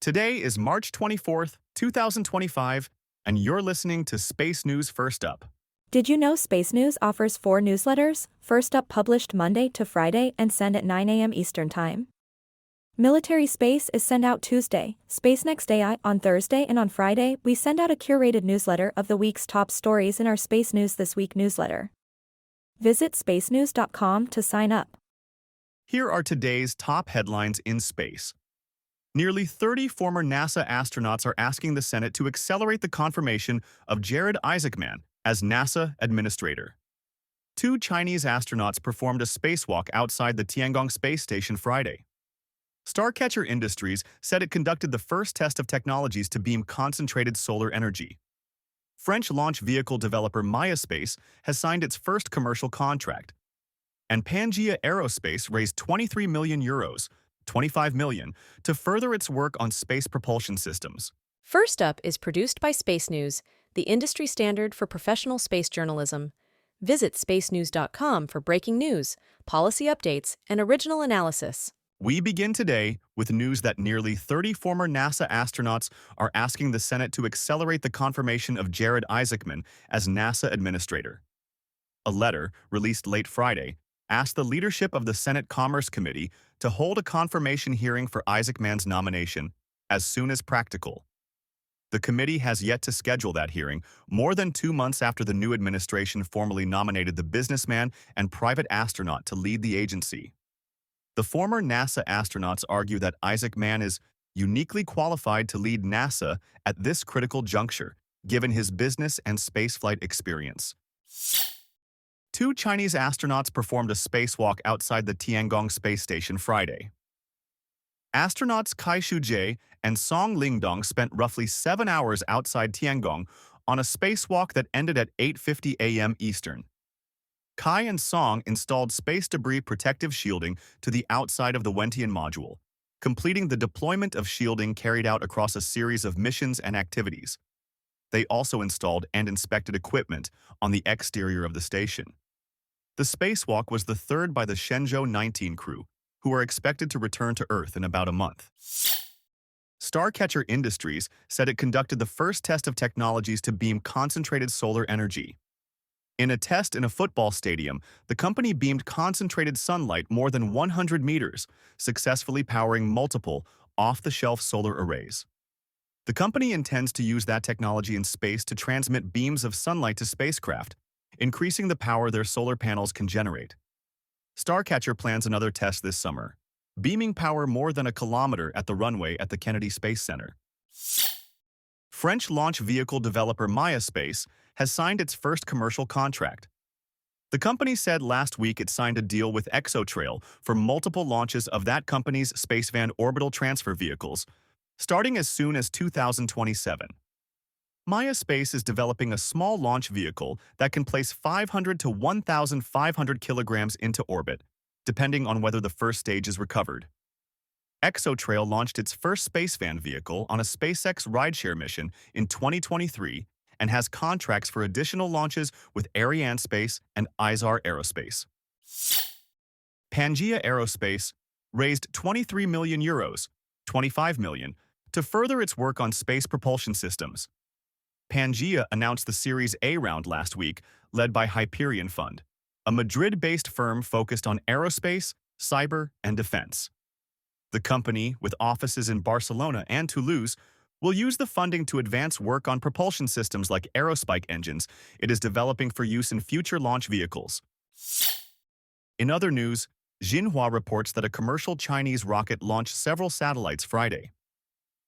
Today is March 24th, 2025, and you're listening to Space News First Up. Did you know Space News offers 4 newsletters, First Up published Monday to Friday and sent at 9 a.m. Eastern Time? Military Space is sent out Tuesday, Space Next AI on Thursday, and on Friday we send out a curated newsletter of the week's top stories in our Space News This Week newsletter. Visit spacenews.com to sign up. Here are today's top headlines in space. Nearly 30 former NASA astronauts are asking the Senate to accelerate the confirmation of Jared Isaacman as NASA administrator. 2 Chinese astronauts performed a spacewalk outside the Tiangong space station Friday. Starcatcher Industries said it conducted the first test of technologies to beam concentrated solar energy. French launch vehicle developer Space has signed its first commercial contract. And Pangea Aerospace raised 23 million euros, 25 million, to further its work on space propulsion systems. First Up is produced by Space News, the industry standard for professional space journalism. Visit spacenews.com for breaking news, policy updates, and original analysis. We begin today with news that nearly 30 former NASA astronauts are asking the Senate to accelerate the confirmation of Jared Isaacman as NASA administrator. A letter, released late Friday, asked the leadership of the Senate Commerce Committee to hold a confirmation hearing for Isaacman's nomination as soon as practical. The committee has yet to schedule that hearing, more than 2 months after the new administration formally nominated the businessman and private astronaut to lead the agency. The former NASA astronauts argue that Isaacman is uniquely qualified to lead NASA at this critical juncture, given his business and spaceflight experience. 2 Chinese astronauts performed a spacewalk outside the Tiangong space station Friday. Astronauts Kai Shujie and Song Lingdong spent roughly 7 hours outside Tiangong on a spacewalk that ended at 8:50 a.m. Eastern. Kai and Song installed space debris protective shielding to the outside of the Wentian module, completing the deployment of shielding carried out across a series of missions and activities. They also installed and inspected equipment on the exterior of the station. The spacewalk was the third by the Shenzhou 19 crew, who are expected to return to Earth in about a month. Starcatcher Industries said it conducted the first test of technologies to beam concentrated solar energy. In a test in a football stadium, the company beamed concentrated sunlight more than 100 meters, successfully powering multiple off-the-shelf solar arrays. The company intends to use that technology in space to transmit beams of sunlight to spacecraft, increasing the power their solar panels can generate. Starcatcher plans another test this summer, beaming power more than a kilometer at the runway at the Kennedy Space Center. French launch vehicle developer Space has signed its first commercial contract. The company said last week it signed a deal with ExoTrail for multiple launches of that company's Spacevan orbital transfer vehicles, starting as soon as 2027. Space is developing a small launch vehicle that can place 500 to 1,500 kilograms into orbit, depending on whether the first stage is recovered. ExoTrail launched its first Spacevan vehicle on a SpaceX rideshare mission in 2023 and has contracts for additional launches with Arianespace and Isar Aerospace. Pangea Aerospace raised 23 million euros, 25 million, to further its work on space propulsion systems. Pangea announced the Series A round last week, led by Hyperion Fund, a Madrid-based firm focused on aerospace, cyber, and defense. The company, with offices in Barcelona and Toulouse, will use the funding to advance work on propulsion systems like aerospike engines it is developing for use in future launch vehicles. In other news, Xinhua reports that a commercial Chinese rocket launched several satellites Friday.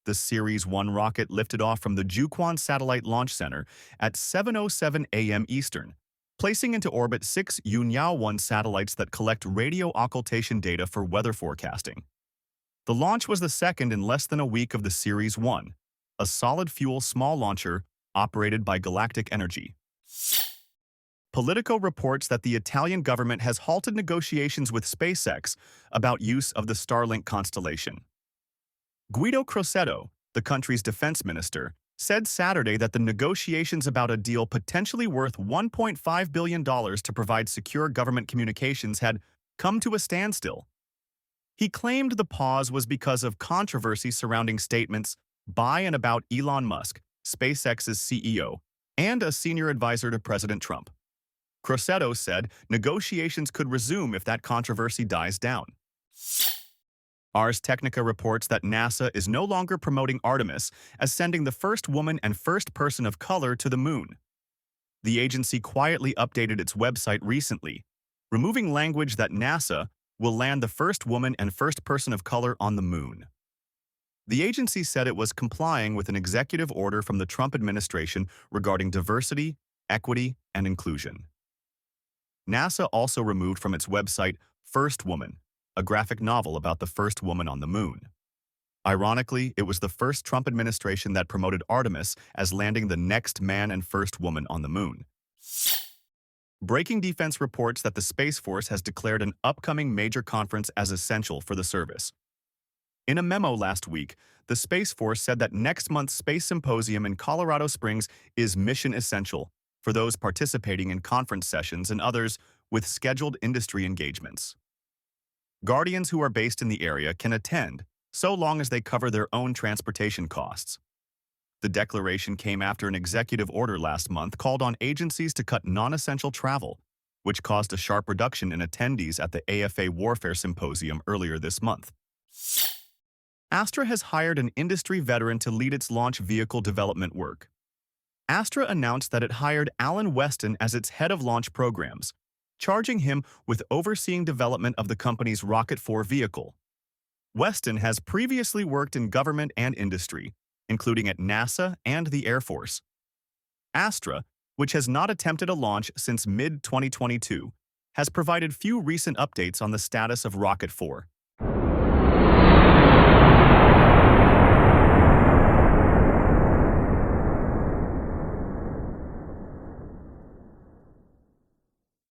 The Series 1 rocket lifted off from the Jiuquan Satellite Launch Center at 7:07 a.m. Eastern, placing into orbit 6 Yunyao-1 satellites that collect radio occultation data for weather forecasting. The launch was the second in less than a week of the Series 1, a solid-fuel small launcher operated by Galactic Energy. Politico reports that the Italian government has halted negotiations with SpaceX about use of the Starlink constellation. Guido Crosetto, the country's defense minister, said Saturday that the negotiations about a deal potentially worth $1.5 billion to provide secure government communications had come to a standstill. He claimed the pause was because of controversy surrounding statements by and about Elon Musk, SpaceX's CEO, and a senior advisor to President Trump. Crosetto said negotiations could resume if that controversy dies down. Ars Technica reports that NASA is no longer promoting Artemis as sending the first woman and first person of color to the moon. The agency quietly updated its website recently, removing language that NASA will land the first woman and first person of color on the moon. The agency said it was complying with an executive order from the Trump administration regarding diversity, equity, and inclusion. NASA also removed from its website First Woman, a graphic novel about the first woman on the moon. Ironically, it was the first Trump administration that promoted Artemis as landing the next man and first woman on the moon. Breaking Defense reports that the Space Force has declared an upcoming major conference as essential for the service. In a memo last week, the Space Force said that next month's Space Symposium in Colorado Springs is mission essential for those participating in conference sessions and others with scheduled industry engagements. Guardians who are based in the area can attend, so long as they cover their own transportation costs. The declaration came after an executive order last month called on agencies to cut non-essential travel, which caused a sharp reduction in attendees at the AFA Warfare Symposium earlier this month. Astra has hired an industry veteran to lead its launch vehicle development work. Astra announced that it hired Alan Weston as its head of launch programs, charging him with overseeing development of the company's Rocket 4 vehicle. Weston has previously worked in government and industry, including at NASA and the Air Force. Astra, which has not attempted a launch since mid-2022, has provided few recent updates on the status of Rocket 4.